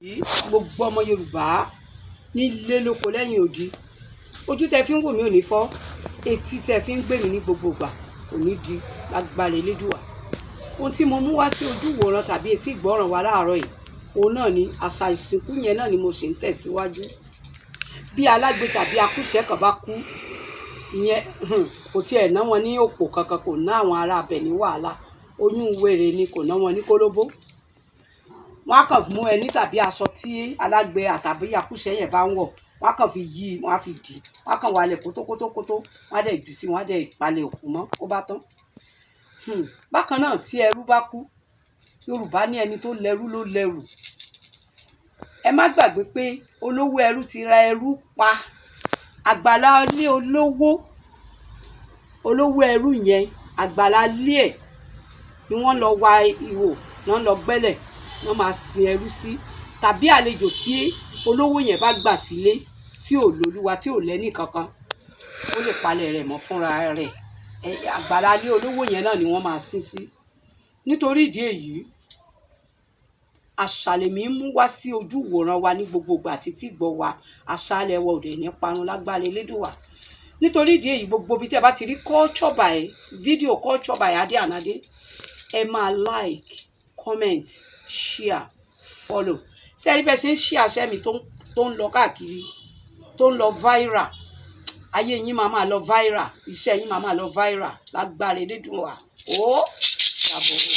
Gbogbo ọmọ Yorùbá nílé lóko lẹ́yìn odi, ojú tẹ fi ń wò mí ò ní fọ́, etí tẹ fi ń gbè mí ní gbogbo ìgbà kò ní di lágbára Elédùà. Ohun tí mo mú wá sí ojú ìwòran tàbí etí ìgbọ́ràn wa láàárọ̀ yìí, òun náà ni àṣà ìsìnkú yẹn náà ni mo ṣe ń tẹ̀síwájú. Bí alágbe tàbí akúṣẹ̀ kan bá kú, ìyẹn kò tiẹ̀ ná wọn ní òpó kankan, kò ná àwọn ará abẹ ní wàhálà, oyún wèrè ni kò ná wọn ní kólóbó. Wọ́n á kàn mú ẹní tàbí aṣọ tí alágbe àtàbí akúṣẹ̀ yẹn bá ń wọ̀, wọ́n á kàn fi yí, wọ́n á fi dì, wọ́n á kàn wálẹ̀ kótókótókótó, wọ́n á dẹ̀ jù sí, wọ́n á dẹ̀ palẹ̀ òkú mọ́, ó bá tán. Bákan náà tí ẹrú bá kú, Yorùbá ní ẹni tó lẹ́rú ló lẹ́rù. Ẹ má gbàgbé pé olówó ẹrú ti ra ẹrú pa. Àgbàlá ilé olówó ẹrú yẹn, àgbàlá ilé ẹ̀ ni wọ́n lọ wa ihò, wọ́n lọ gbẹ́lẹ̀, wọ́n máa sin ẹrú sí. Tàbí àlejò tí olówó yẹn bá gbà sílé tí ò lólúwa, tí ò lẹ́nì kankan, ó lè palẹ̀ rẹ̀ mọ́ fúnra rẹ̀. Àgbàlá ilé olówó yẹn náà ni wọ́n máa sin sí. Nítorí ìdí èyí, àṣà lèmi ń mú wá sí ojú ìwòran wa ní gbogbo ìgbà títí gbọ́ wa. Àṣà alẹ́ wa ò dẹ̀ ní parun lágbára Elédùà. Nítorí ìdí èyí, gbogbo bí tẹ́ bá ti rí culture by video, culture by Ade and Ade, ẹ máa like, comment, share, follow. Ṣé ẹ rí bẹ́ẹ̀ ṣe ń share àṣẹ mi tó ń lọ káàkiri, tó ń lọ viral? Ayé yín máa lọ viral, iṣẹ́ yín máa lọ viral lágbára Elédùà. Ó dàbọ̀.